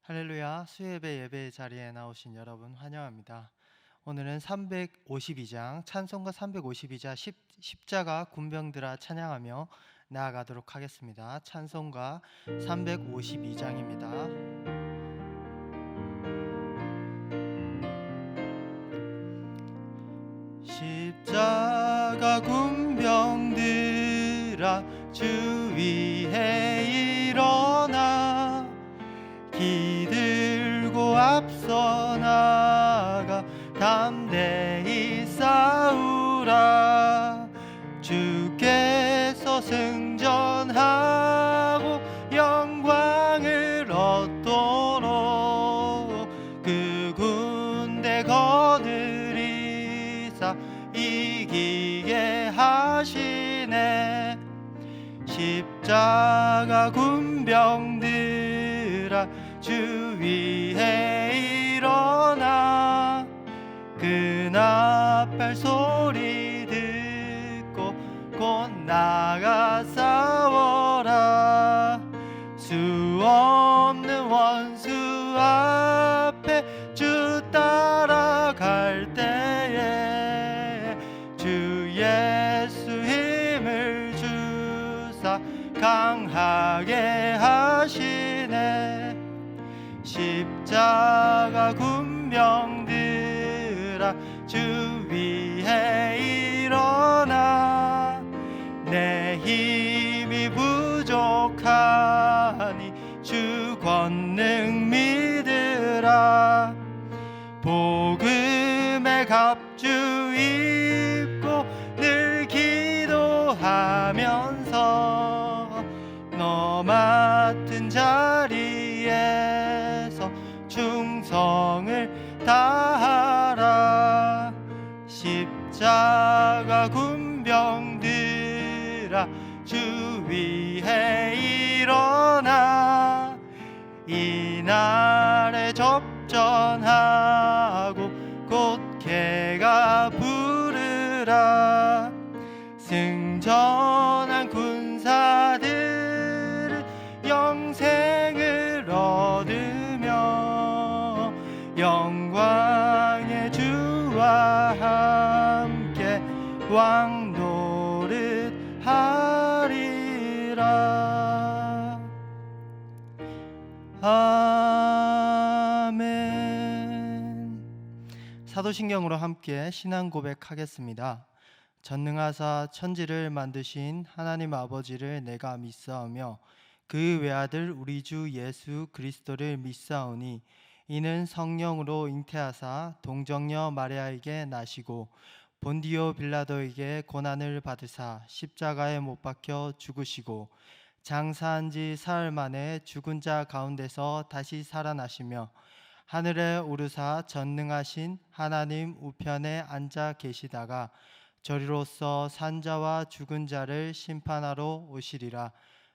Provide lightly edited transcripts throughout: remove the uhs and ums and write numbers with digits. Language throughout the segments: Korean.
할렐루야, 수예배 예배 자리에 나오신 여러분 환영합니다. 오늘은 352장 찬송가 352자 십자가 군병들아 찬양하며 나아가도록 하겠습니다. 찬송가 352장입니다. 십자가 군병들아 주 위에 일어나 기들고 앞서 나가 담대히 싸우라. 주께서 승전하고 영광을 얻도록 그 군대 거느리사 이기게 하시네. 십자가 군병들아 주 위에 일어나 그 나팔 소리 듣고 곧 나가 싸워라. 수 없는 원수 앞에 주 따라갈 때에 주 예수 힘을 주사 강하게 하시네. 십자가 군병들아 주 위에 일어나 내 힘이 부족하니 주 권능 믿으라. 복음의 갑주 입고 늘 기도하면서 너 맡은 자리에서 충성을 다하라. 십자가 군병들아 주 위에 일어나 이날에 접전하고 곧 개가 부르라. 승전한 군사들은 영생을 얻으며 영광의 주와 함께 왕노릇하리라. 아멘. 사도신경으로 함께 신앙 고백하겠습니다. 전능하사 천지를 만드신 하나님 아버지를 내가 믿사오며 그 외아들 우리 주 예수 그리스도를 믿사오니 이는 성령으로 잉태하사 동정녀 마리아에게 나시고 본디오 빌라도에게 고난을 받으사 십자가에 못 박혀 죽으시고 장사한 지 사흘 만에 죽은 자 가운데서 다시 살아나시며 하늘에 오르사 전능하신 하나님 우편에 앉아 계시다가 저리로서 산자와 죽은 자를 심판하러 오시리라.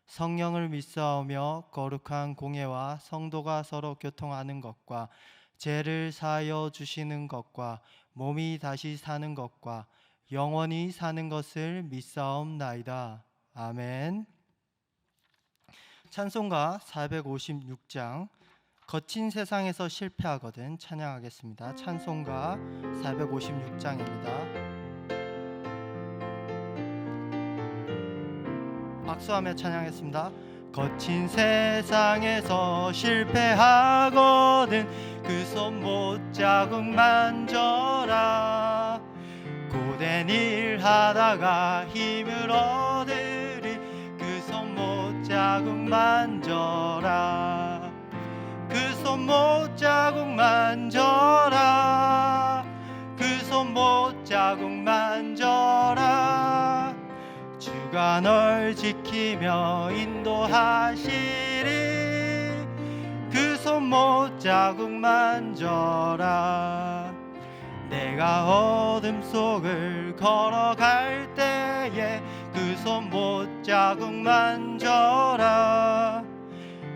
성령을 믿사오며 거룩한 공예와 성도가 서로 교통하는 것과 죄를 사하여 주시는 것과 몸이 다시 사는 것과 영원히 사는 것을 믿사옵나이다. 아멘. 찬송가 456장 거친 세상에서 실패하거든 찬양하겠습니다. 찬송가 456장입니다. 박수하며 찬양했습니다. 거친 세상에서 실패하거든 그 손 못자국 만져라. 고된 일 하다가 힘을 얻으리 그 손 못자국 만져라. 그 손 못자국 만져라. 그 손 못자국 만져라. 주가 널 지키며 인도하시리. 그 손 못자국 만져라. 내가 어둠 속을 걸어갈 때에 그 손 못자국 만져라.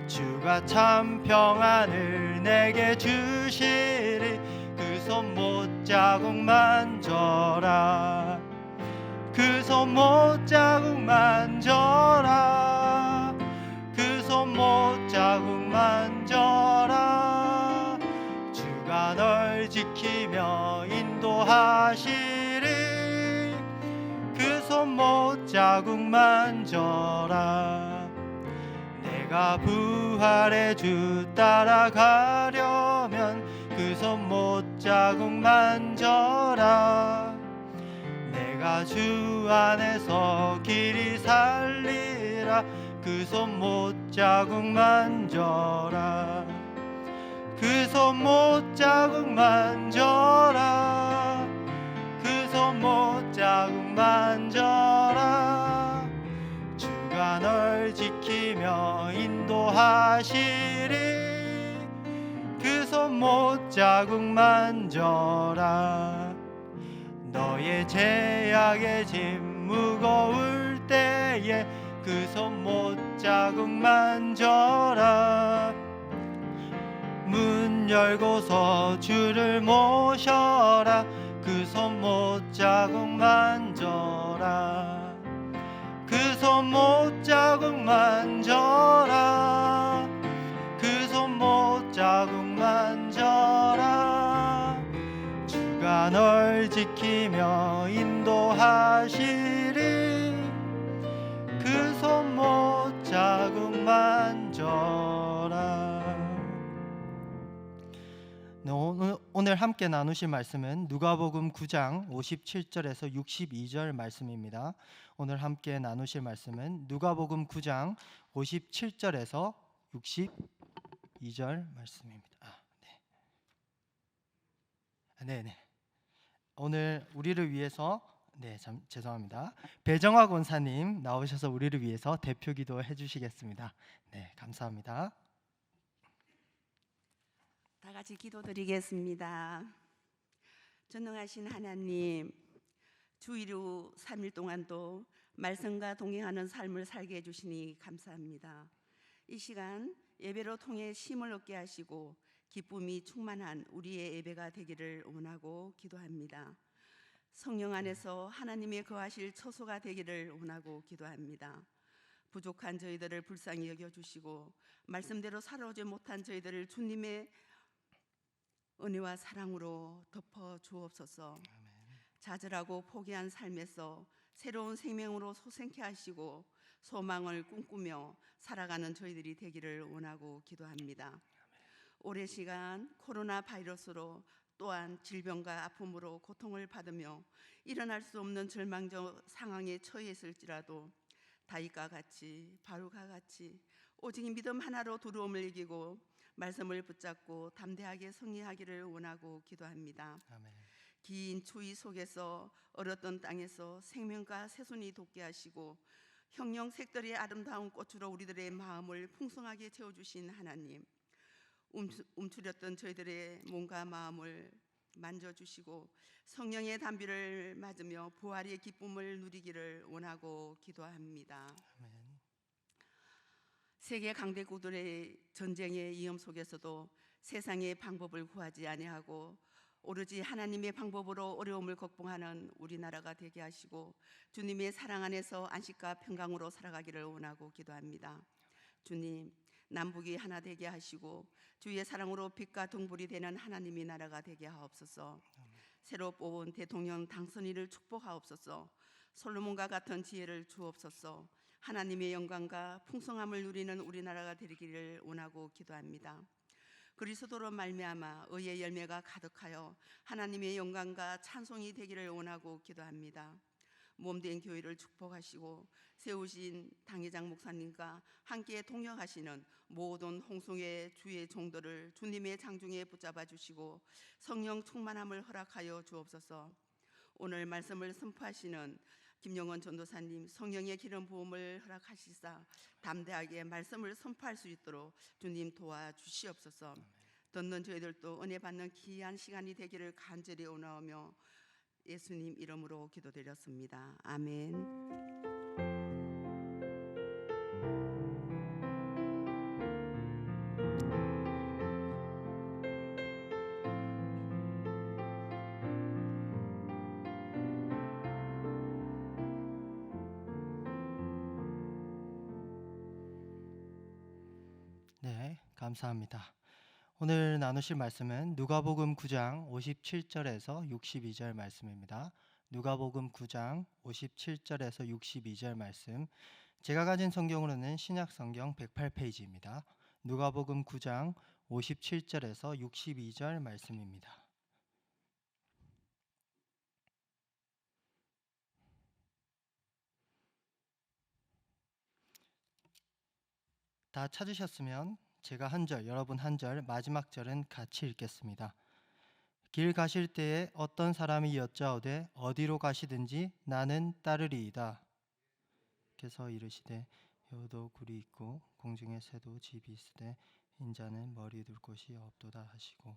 주가 참 평안을 내게 주시리. 그 손 못자국 만져라. 그 손 못자국 만져라. 그 손 못자국 만져라. 인도하시리 그 손못 자국 만져라 내가 부활의 주 따라가려면 그 손못 자국 만져라 내가 주 안에서 길이 살리라 그 손못 자국 만져라 그 손못 자국 만져라 그 손못 자국 만져라 주가 널 지키며 인도하시리 그 손못 자국 만져라 너의 죄악의 짐 무거울 때에 그 손못 자국 만져라 문 열고서 주를 모셔라 그 손못 자국 만져라 그 손못 자국 만져라 그 손못 자국 만져라 주가 널 지키며 인도하시리 그 손못 자국 만져라 네, 오늘 함께 나누실 말씀은 누가복음 9장 57절에서 62절 말씀입니다. 오늘 함께 나누실 말씀은 누가복음 9장 57절에서 62절 말씀입니다. 네. 오늘 우리를 위해서 죄송합니다. 배정화 권사님 나오셔서 우리를 위해서 대표 기도 해주시겠습니다. 네, 감사합니다. 다 같이 기도드리겠습니다. 전능하신 하나님, 주일 후 3일 동안도 말씀과 동행하는 삶을 살게 해주시니 감사합니다. 이 시간 예배로 통해 힘을 얻게 하시고 기쁨이 충만한 우리의 예배가 되기를 원하고 기도합니다. 성령 안에서 하나님의 거하실 처소가 되기를 원하고 기도합니다. 부족한 저희들을 불쌍히 여겨주시고 말씀대로 살아오지 못한 저희들을 주님의 은혜와 사랑으로 덮어 주옵소서. 좌절하고 포기한 삶에서 새로운 생명으로 소생케 하시고 소망을 꿈꾸며 살아가는 저희들이 되기를 원하고 기도합니다. 오랜 시간 코로나 바이러스로 또한 질병과 아픔으로 고통을 받으며 일어날 수 없는 절망적 상황에 처했을지라도 다윗과 같이 바울과 같이 오직 믿음 하나로 두려움을 이기고 말씀을 붙잡고 담대하게 승리하기를 원하고 기도합니다. 아멘. 긴 추위 속에서 얼었던 땅에서 생명과 새순이 돋게 하시고 형령 색들의 아름다운 꽃으로 우리들의 마음을 풍성하게 채워주신 하나님, 움츠렸던 저희들의 몸과 마음을 만져주시고 성령의 담비를 맞으며 부활의 기쁨을 누리기를 원하고 기도합니다. 아멘. 세계 강대국들의 전쟁의 위험 속에서도 세상의 방법을 구하지 아니하고 오로지 하나님의 방법으로 어려움을 극복하는 우리나라가 되게 하시고 주님의 사랑 안에서 안식과 평강으로 살아가기를 원하고 기도합니다. 주님, 남북이 하나 되게 하시고 주의 사랑으로 빛과 등불이 되는 하나님의 나라가 되게 하옵소서. 새로 뽑은 대통령 당선인을 축복하옵소서. 솔로몬과 같은 지혜를 주옵소서. 하나님의 영광과 풍성함을 누리는 우리나라가 되기를 원하고 기도합니다. 그리스도로 말미암아 의의 열매가 가득하여 하나님의 영광과 찬송이 되기를 원하고 기도합니다. 몸된 교회를 축복하시고 세우신 당회장 목사님과 함께 동역하시는 모든 홍성의 주의 종들을 주님의 장중에 붙잡아 주시고 성령 충만함을 허락하여 주옵소서. 오늘 말씀을 선포하시는 김영원 전도사님 성령의 기름 부음을 허락하시사 담대하게 말씀을 선포할 수 있도록 주님 도와주시옵소서. 듣는 저희들도 은혜 받는 귀한 시간이 되기를 간절히 원하오며 예수님 이름으로 기도드렸습니다. 아멘. 네, 감사합니다. 오늘 나누실 말씀은 누가복음 9장 57절에서 62절 말씀입니다. 누가복음 9장 57절에서 62절 말씀. 제가 가진 성경으로는 신약 성경 108페이지입니다. 누가복음 9장 57절에서 62절 말씀입니다. 다 찾으셨으면 제가 한 절, 여러분 한 절, 마지막 절은 같이 읽겠습니다. 길 가실 때에 어떤 사람이 여짜오되 어디로 가시든지 나는 따르리이다. 께서 이르시되 여도 굴이 있고 공중에 새도 집이 있으되 인자는 머리 둘 곳이 없도다 하시고,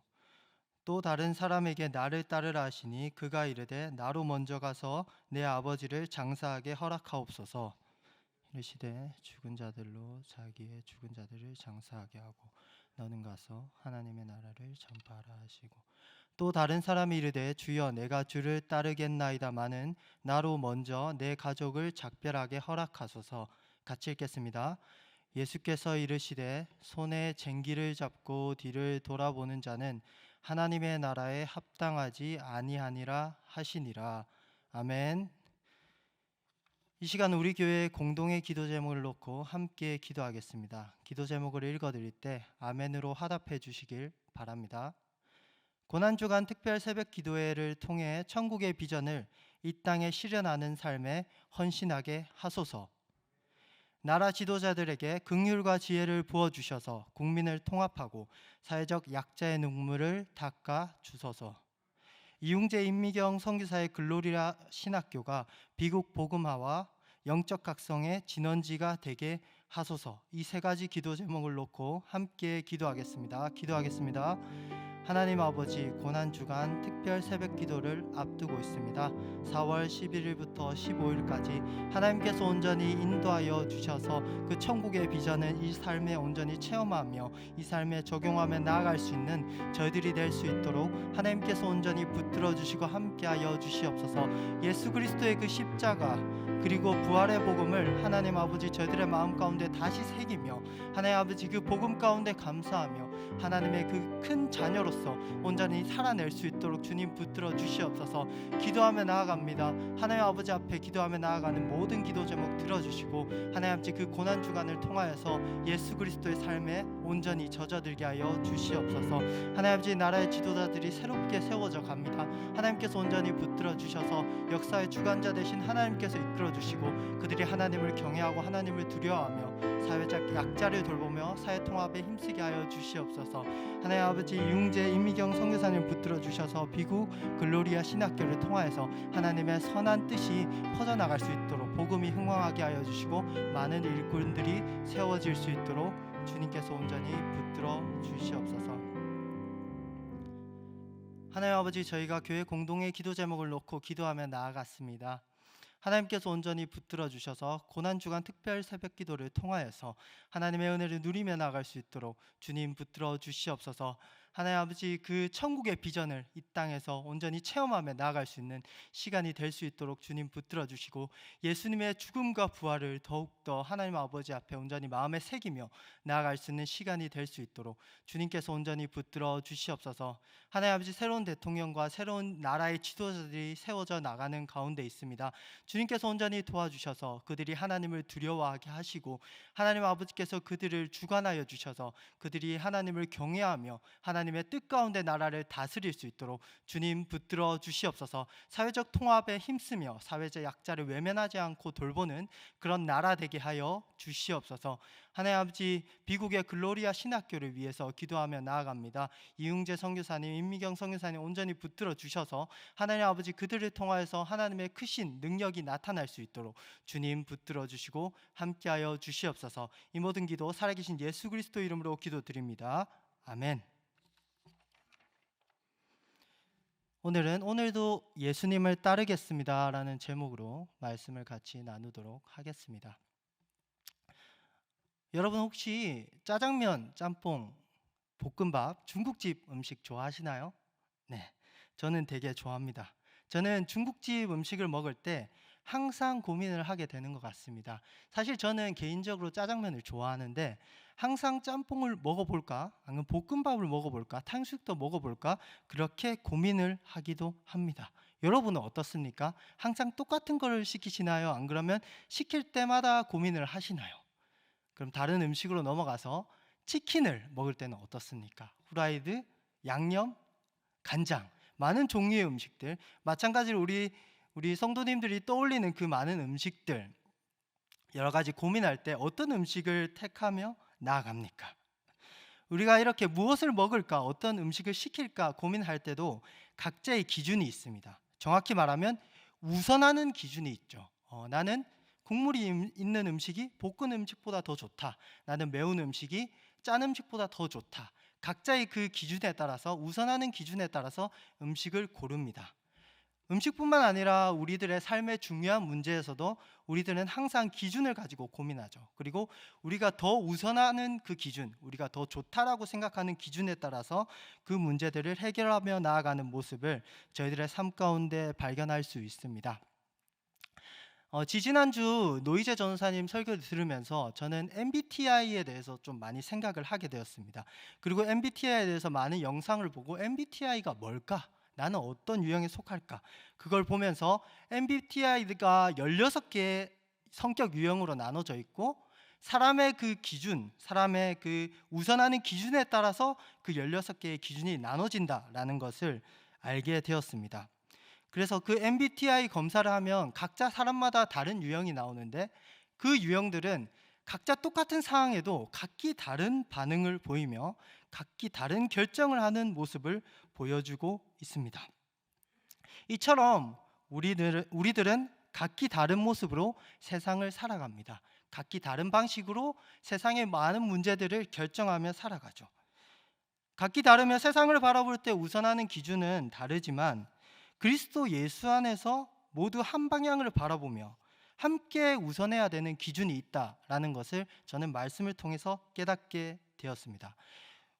또 다른 사람에게 나를 따르라 하시니 그가 이르되 나로 먼저 가서 내 아버지를 장사하게 허락하옵소서. 이르시되 죽은 자들로 자기의 죽은 자들을 장사하게 하고 너는 가서 하나님의 나라를 전파하라 하시고, 또 다른 사람이 이르되 주여 내가 주를 따르겠나이다마는 나로 먼저 내 가족을 작별하게 허락하소서. 같이 읽겠습니다. 예수께서 이르시되 손에 쟁기를 잡고 뒤를 돌아보는 자는 하나님의 나라에 합당하지 아니하니라 하시니라. 아멘. 이 시간 우리 교회 공동의 기도 제목을 놓고 함께 기도하겠습니다. 기도 제목을 읽어드릴 때 아멘으로 화답해 주시길 바랍니다. 고난주간 특별 새벽 기도회를 통해 천국의 비전을 이 땅에 실현하는 삶에 헌신하게 하소서. 나라 지도자들에게 긍휼과 지혜를 부어주셔서 국민을 통합하고 사회적 약자의 눈물을 닦아 주소서. 이웅재 임미경 선교사의 글로리아 신학교가 비국 복음화와 영적 각성의 진원지가 되게 하소서. 이 세 가지 기도 제목을 놓고 함께 기도하겠습니다. 기도하겠습니다. 하나님 아버지, 고난주간 특별 새벽 기도를 앞두고 있습니다. 4월 11일부터 15일까지 하나님께서 온전히 인도하여 주셔서 그 천국의 비전을 이 삶에 온전히 체험하며 이 삶에 적용하며 나아갈 수 있는 저희들이 될 수 있도록 하나님께서 온전히 붙들어 주시고 함께하여 주시옵소서. 예수 그리스도의 그 십자가 그리고 부활의 복음을 하나님 아버지 저희들의 마음 가운데 다시 새기며 하나님 아버지 그 복음 가운데 감사하며 하나님의 그 큰 자녀로서 온전히 살아낼 수 있도록 주님 붙들어 주시옵소서. 기도하며 나아갑니다. 하나님 아버지 앞에 기도하며 나아가는 모든 기도 제목 들어주시고 하나님 아버지 그 고난 주간을 통하여서 예수 그리스도의 삶에 온전히 젖어들게 하여 주시옵소서. 하나님 아버지 나라의 지도자들이 새롭게 세워져 갑니다. 하나님께서 온전히 붙들어 주셔서 역사의 주관자 되신 하나님께서 이끌어 주시고 그들이 하나님을 경외하고 하나님을 두려워하며 사회적 약자를 돌보며 사회 통합에 힘쓰게 하여 주시옵소서. 하나님 아버지 융재 임미경 선교사님 붙들어 주셔서 비국 글로리아 신학교를 통하여서 하나님의 선한 뜻이 퍼져나갈 수 있도록 복음이 흥왕하게 하여 주시고 많은 일꾼들이 세워질 수 있도록 주님께서 온전히 붙들어 주시옵소서. 하나님 아버지, 저희가 교회 공동의 기도 제목을 놓고 기도하며 나아갔습니다. 하나님께서 온전히 붙들어 주셔서 고난주간 특별 새벽 기도를 통하여서 하나님의 은혜를 누리며 나아갈 수 있도록 주님 붙들어 주시옵소서. 하나님 아버지 그 천국의 비전을 이 땅에서 온전히 체험하며 나아갈 수 있는 시간이 될 수 있도록 주님 붙들어 주시고 예수님의 죽음과 부활을 더욱더 하나님 아버지 앞에 온전히 마음에 새기며 나아갈 수 있는 시간이 될 수 있도록 주님께서 온전히 붙들어 주시옵소서. 하나님 아버지 새로운 대통령과 새로운 나라의 지도자들이 세워져 나가는 가운데 있습니다. 주님께서 온전히 도와주셔서 그들이 하나님을 두려워하게 하시고 하나님 아버지께서 그들을 주관하여 주셔서 그들이 하나님을 경외하며 하나님의 뜻 가운데 나라를 다스릴 수 있도록 주님 붙들어 주시옵소서. 사회적 통합에 힘쓰며 사회적 약자를 외면하지 않고 돌보는 그런 나라 되게 하여 주시옵소서. 하나님 아버지 비국의 글로리아 신학교를 위해서 기도하며 나아갑니다. 이웅재 선교사님, 임미경 선교사님 온전히 붙들어 주셔서 하나님 아버지 그들을 통하여서 하나님의 크신 능력이 나타날 수 있도록 주님 붙들어 주시고 함께하여 주시옵소서. 이 모든 기도 살아계신 예수 그리스도 이름으로 기도드립니다. 아멘. 오늘도 예수님을 따르겠습니다 라는 제목으로 말씀을 같이 나누도록 하겠습니다. 여러분 혹시 짜장면, 짬뽕, 볶음밥, 중국집 음식 좋아하시나요? 네, 저는 되게 좋아합니다. 저는 중국집 음식을 먹을 때 항상 고민을 하게 되는 것 같습니다. 사실 저는 개인적으로 짜장면을 좋아하는데 항상 짬뽕을 먹어볼까? 아니면 볶음밥을 먹어볼까? 탕수육도 먹어볼까? 그렇게 고민을 하기도 합니다. 여러분은 어떻습니까? 항상 똑같은 걸 시키시나요? 안 그러면 시킬 때마다 고민을 하시나요? 그럼 다른 음식으로 넘어가서 치킨을 먹을 때는 어떻습니까? 후라이드, 양념, 간장, 많은 종류의 음식들, 마찬가지로 우리 성도님들이 떠올리는 그 많은 음식들, 여러 가지 고민할 때 어떤 음식을 택하며 나아갑니까? 우리가 이렇게 무엇을 먹을까, 어떤 음식을 시킬까 고민할 때도 각자의 기준이 있습니다. 정확히 말하면 우선하는 기준이 있죠. 나는 국물이 있는 음식이 볶은 음식보다 더 좋다. 나는 매운 음식이 짠 음식보다 더 좋다. 각자의 그 기준에 따라서, 우선하는 기준에 따라서 음식을 고릅니다. 음식뿐만 아니라 우리들의 삶의 중요한 문제에서도 우리들은 항상 기준을 가지고 고민하죠. 그리고 우리가 더 우선하는 그 기준, 우리가 더 좋다라고 생각하는 기준에 따라서 그 문제들을 해결하며 나아가는 모습을 저희들의 삶 가운데 발견할 수 있습니다. 지지난주 노이제 전사님 설교를 들으면서 저는 MBTI에 대해서 좀 많이 생각을 하게 되었습니다. 그리고 MBTI에 대해서 많은 영상을 보고 MBTI가 뭘까? 나는 어떤 유형에 속할까? 그걸 보면서 MBTI가 16개의 성격 유형으로 나눠져 있고 사람의 그 기준, 사람의 그 우선하는 기준에 따라서 그 16개의 기준이 나눠진다라는 것을 알게 되었습니다. 그래서 그 MBTI 검사를 하면 각자 사람마다 다른 유형이 나오는데 그 유형들은 각자 똑같은 상황에도 각기 다른 반응을 보이며 각기 다른 결정을 하는 모습을 보여주고 있습니다. 이처럼 우리들은 각기 다른 모습으로 세상을 살아갑니다. 각기 다른 방식으로 세상의 많은 문제들을 결정하며 살아가죠. 각기 다르며 세상을 바라볼 때 우선하는 기준은 다르지만 그리스도 예수 안에서 모두 한 방향을 바라보며 함께 우선해야 되는 기준이 있다라는 것을 저는 말씀을 통해서 깨닫게 되었습니다.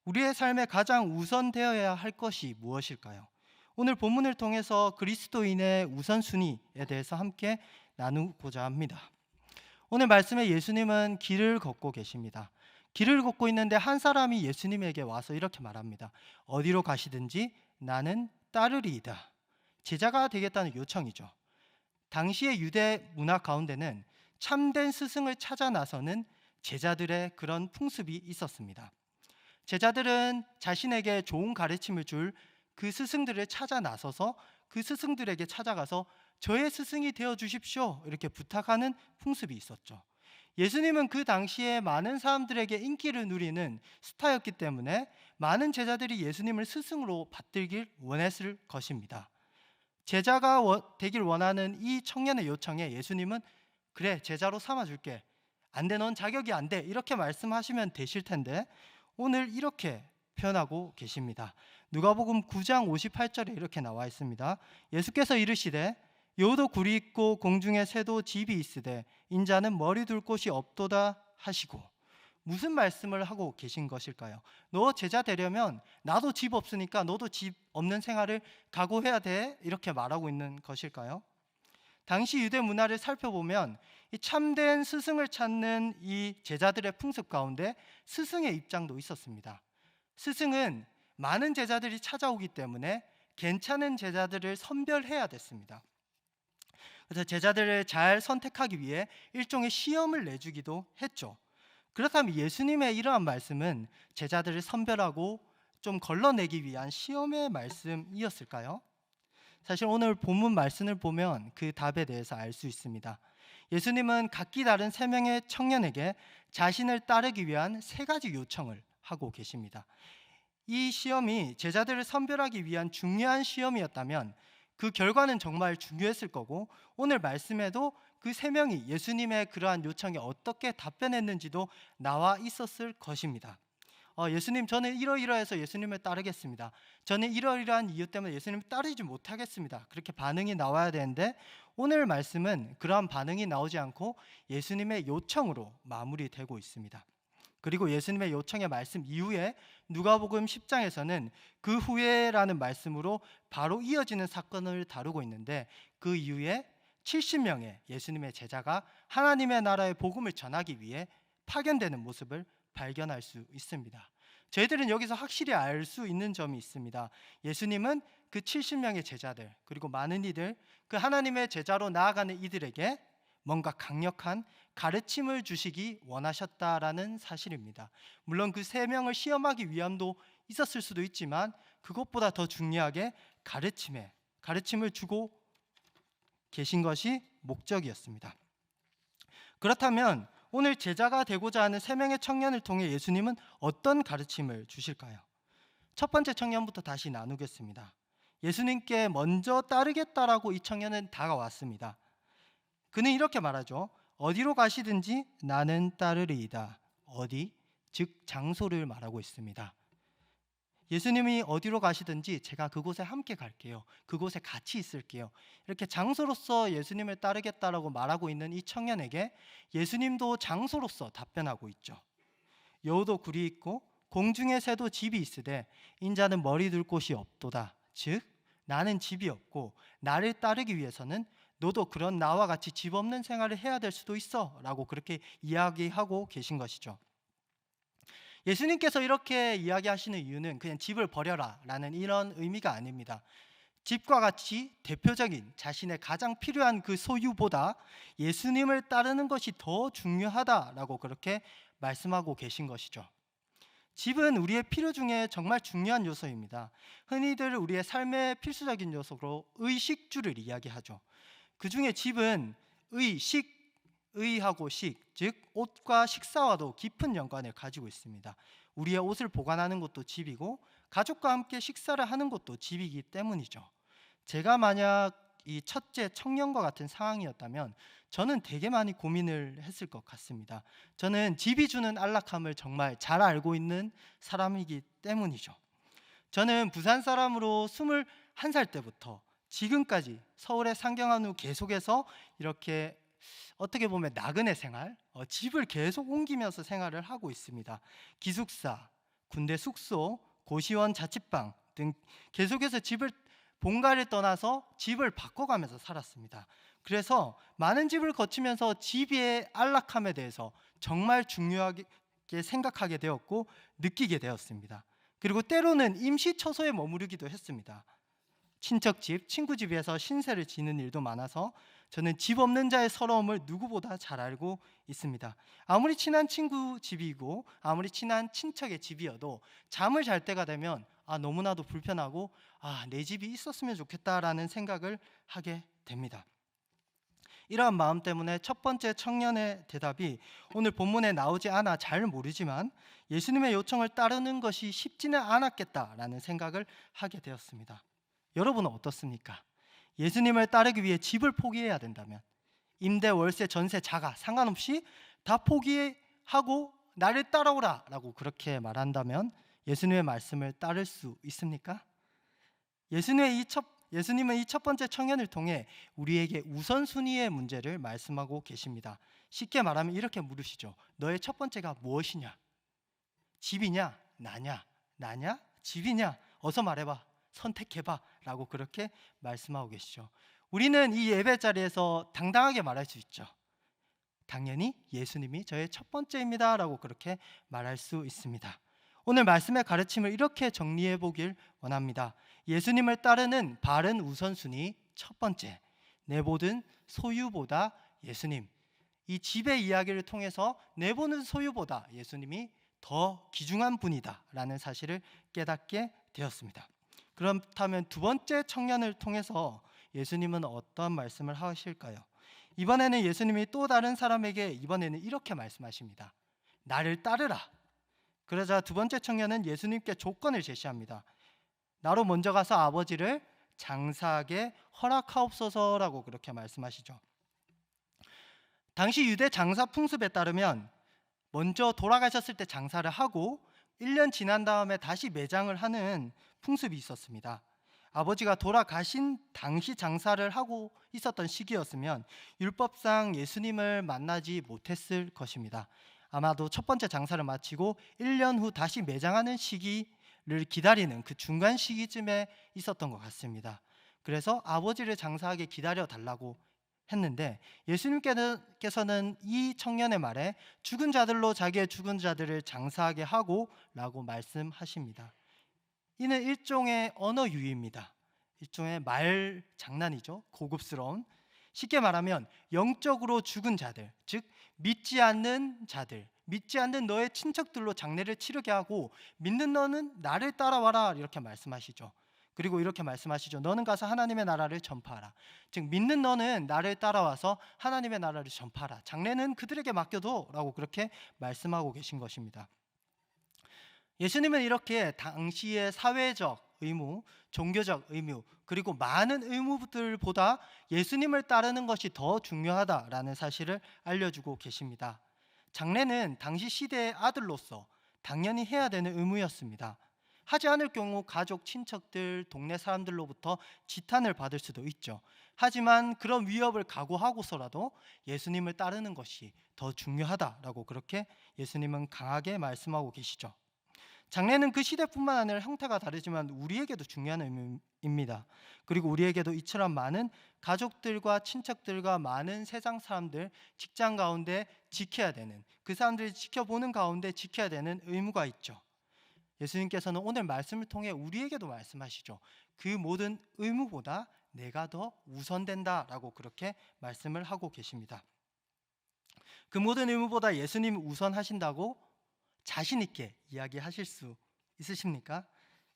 우리의 삶에 가장 우선되어야 할 것이 무엇일까요? 오늘 본문을 통해서 그리스도인의 우선순위에 대해서 함께 나누고자 합니다. 오늘 말씀에 예수님은 길을 걷고 계십니다. 길을 걷고 있는데 한 사람이 예수님에게 와서 이렇게 말합니다. 어디로 가시든지 나는 따르리이다. 제자가 되겠다는 요청이죠. 당시의 유대 문화 가운데는 참된 스승을 찾아 나서는 제자들의 그런 풍습이 있었습니다. 제자들은 자신에게 좋은 가르침을 줄 그 스승들을 찾아 나서서 그 스승들에게 찾아가서 저의 스승이 되어 주십시오 이렇게 부탁하는 풍습이 있었죠. 예수님은 그 당시에 많은 사람들에게 인기를 누리는 스타였기 때문에 많은 제자들이 예수님을 스승으로 받들길 원했을 것입니다. 제자가 되길 원하는 이 청년의 요청에 예수님은 그래 제자로 삼아줄게. 안 돼, 넌 자격이 안 돼. 이렇게 말씀하시면 되실 텐데 오늘 이렇게 표현하고 계십니다. 누가복음 9장 58절에 이렇게 나와 있습니다. 예수께서 이르시되 여우도 굴이 있고 공중에 새도 집이 있으되 인자는 머리 둘 곳이 없도다 하시고, 무슨 말씀을 하고 계신 것일까요? 너 제자 되려면 나도 집 없으니까 너도 집 없는 생활을 각오해야 돼 이렇게 말하고 있는 것일까요? 당시 유대 문화를 살펴보면 이 참된 스승을 찾는 이 제자들의 풍습 가운데 스승의 입장도 있었습니다. 스승은 많은 제자들이 찾아오기 때문에 괜찮은 제자들을 선별해야 됐습니다. 그래서 제자들을 잘 선택하기 위해 일종의 시험을 내주기도 했죠. 그렇다면 예수님의 이러한 말씀은 제자들을 선별하고 좀 걸러내기 위한 시험의 말씀이었을까요? 사실 오늘 본문 말씀을 보면 그 답에 대해서 알 수 있습니다. 예수님은 각기 다른 3명의 청년에게 자신을 따르기 위한 3가지 요청을 하고 계십니다. 이 시험이 제자들을 선별하기 위한 중요한 시험이었다면 그 결과는 정말 중요했을 거고 오늘 말씀에도 그 3명이 예수님의 그러한 요청에 어떻게 답변했는지도 나와 있었을 것입니다. 예수님, 저는 이러이러해서 예수님을 따르겠습니다. 저는 이러이러한 이유 때문에 예수님을 따르지 못하겠습니다. 그렇게 반응이 나와야 되는데 오늘 말씀은 그러한 반응이 나오지 않고 예수님의 요청으로 마무리되고 있습니다. 그리고 예수님의 요청의 말씀 이후에 누가복음 10장에서는 그 후에라는 말씀으로 바로 이어지는 사건을 다루고 있는데 그 이후에 70명의 예수님의 제자가 하나님의 나라의 복음을 전하기 위해 파견되는 모습을 발견할 수 있습니다. 저희들은 여기서 확실히 알 수 있는 점이 있습니다. 예수님은 그 70명의 제자들, 그리고 많은 이들, 그 하나님의 제자로 나아가는 이들에게 뭔가 강력한 가르침을 주시기 원하셨다라는 사실입니다. 물론 그 3명을 시험하기 위함도 있었을 수도 있지만 그것보다 더 중요하게 가르침을 주고 계신 것이 목적이었습니다. 그렇다면 오늘 제자가 되고자 하는 3명의 청년을 통해 예수님은 어떤 가르침을 주실까요? 첫 번째 청년부터 다시 나누겠습니다. 예수님께 먼저 따르겠다라고 이 청년은 다가왔습니다. 그는 이렇게 말하죠. 어디로 가시든지 나는 따르리이다. 어디? 즉 장소를 말하고 있습니다. 예수님이 어디로 가시든지 제가 그곳에 함께 갈게요. 그곳에 같이 있을게요. 이렇게 장소로서 예수님을 따르겠다라고 말하고 있는 이 청년에게 예수님도 장소로서 답변하고 있죠. 여우도 굴이 있고 공중의 새도 집이 있으되 인자는 머리 둘 곳이 없도다. 즉 나는 집이 없고 나를 따르기 위해서는 너도 그런 나와 같이 집 없는 생활을 해야 될 수도 있어 라고 그렇게 이야기하고 계신 것이죠. 예수님께서 이렇게 이야기하시는 이유는 그냥 집을 버려라 라는 이런 의미가 아닙니다. 집과 같이 대표적인 자신의 가장 필요한 그 소유보다 예수님을 따르는 것이 더 중요하다라고 그렇게 말씀하고 계신 것이죠. 집은 우리의 필요 중에 정말 중요한 요소입니다. 흔히들 우리의 삶의 필수적인 요소로 의식주를 이야기하죠. 그 중에 집은 의하고 식, 즉 옷과 식사와도 깊은 연관을 가지고 있습니다. 우리의 옷을 보관하는 것도 집이고 가족과 함께 식사를 하는 것도 집이기 때문이죠. 제가 만약 이 첫째 청년과 같은 상황이었다면 저는 되게 많이 고민을 했을 것 같습니다. 저는 집이 주는 안락함을 정말 잘 알고 있는 사람이기 때문이죠. 저는 부산 사람으로 21살 때부터 지금까지 서울에 상경한 후 계속해서 이렇게 어떻게 보면 나그네 생활, 집을 계속 옮기면서 생활을 하고 있습니다. 기숙사, 군대 숙소, 고시원 자취방 등 계속해서 본가를 떠나서 집을 바꿔가면서 살았습니다. 그래서 많은 집을 거치면서 집의 안락함에 대해서 정말 중요하게 생각하게 되었고 느끼게 되었습니다. 그리고 때로는 임시처소에 머무르기도 했습니다. 친척집, 친구집에서 신세를 지는 일도 많아서 저는 집 없는 자의 서러움을 누구보다 잘 알고 있습니다. 아무리 친한 친구 집이고 아무리 친한 친척의 집이어도 잠을 잘 때가 되면 너무나도 불편하고 내 집이 있었으면 좋겠다라는 생각을 하게 됩니다. 이러한 마음 때문에 첫 번째 청년의 대답이 오늘 본문에 나오지 않아 잘 모르지만 예수님의 요청을 따르는 것이 쉽지는 않았겠다라는 생각을 하게 되었습니다. 여러분은 어떻습니까? 예수님을 따르기 위해 집을 포기해야 된다면 임대, 월세, 전세, 자가 상관없이 다 포기하고 나를 따라오라 라고 그렇게 말한다면 예수님의 말씀을 따를 수 있습니까? 예수님은 이 첫 번째 청년을 통해 우리에게 우선순위의 문제를 말씀하고 계십니다. 쉽게 말하면 이렇게 물으시죠. 너의 첫 번째가 무엇이냐? 집이냐? 나냐? 나냐? 집이냐? 어서 말해봐. 선택해봐 라고 그렇게 말씀하고 계시죠. 우리는 이 예배 자리에서 당당하게 말할 수 있죠. 당연히 예수님이 저의 첫 번째입니다 라고 그렇게 말할 수 있습니다. 오늘 말씀의 가르침을 이렇게 정리해 보길 원합니다. 예수님을 따르는 바른 우선순위 첫 번째, 내 모든 소유보다 예수님. 이 집의 이야기를 통해서 내 모든 소유보다 예수님이 더 귀중한 분이다 라는 사실을 깨닫게 되었습니다. 그렇다면 두 번째 청년을 통해서 예수님은 어떤 말씀을 하실까요? 이번에는 예수님이 또 다른 사람에게 이번에는 이렇게 말씀하십니다. 나를 따르라. 그러자 두 번째 청년은 예수님께 조건을 제시합니다. 나로 먼저 가서 아버지를 장사하게 허락하옵소서라고 그렇게 말씀하시죠. 당시 유대 장사 풍습에 따르면 먼저 돌아가셨을 때 장사를 하고 1년 지난 다음에 다시 매장을 하는 풍습이 있었습니다. 아버지가 돌아가신 당시 장사를 하고 있었던 시기였으면 율법상 예수님을 만나지 못했을 것입니다. 아마도 첫 번째 장사를 마치고 1년 후 다시 매장하는 시기를 기다리는 그 중간 시기쯤에 있었던 것 같습니다. 그래서 아버지를 장사하게 기다려 달라고 했는데 예수님께서는 이 청년의 말에 죽은 자들로 자기의 죽은 자들을 장사하게 하고 라고 말씀하십니다. 이는 일종의 언어 유희입니다. 일종의 말 장난이죠. 고급스러운. 쉽게 말하면 영적으로 죽은 자들, 즉 믿지 않는 자들, 믿지 않는 너의 친척들로 장례를 치르게 하고 믿는 너는 나를 따라와라 이렇게 말씀하시죠. 그리고 이렇게 말씀하시죠. 너는 가서 하나님의 나라를 전파하라. 즉 믿는 너는 나를 따라와서 하나님의 나라를 전파하라. 장례는 그들에게 맡겨둬라고 그렇게 말씀하고 계신 것입니다. 예수님은 이렇게 당시의 사회적 의무, 종교적 의무, 그리고 많은 의무들보다 예수님을 따르는 것이 더 중요하다라는 사실을 알려주고 계십니다. 장례는 당시 시대의 아들로서 당연히 해야 되는 의무였습니다. 하지 않을 경우 가족, 친척들, 동네 사람들로부터 지탄을 받을 수도 있죠. 하지만 그런 위협을 각오하고서라도 예수님을 따르는 것이 더 중요하다라고 그렇게 예수님은 강하게 말씀하고 계시죠. 장례는 그 시대뿐만 아니라 형태가 다르지만 우리에게도 중요한 의미입니다. 그리고 우리에게도 이처럼 많은 가족들과 친척들과 많은 세상 사람들, 직장 가운데 지켜야 되는, 그 사람들이 지켜보는 가운데 지켜야 되는 의무가 있죠. 예수님께서는 오늘 말씀을 통해 우리에게도 말씀하시죠. 그 모든 의무보다 내가 더 우선된다라고 그렇게 말씀을 하고 계십니다. 그 모든 의무보다 예수님이 우선하신다고 자신 있게 이야기하실 수 있으십니까?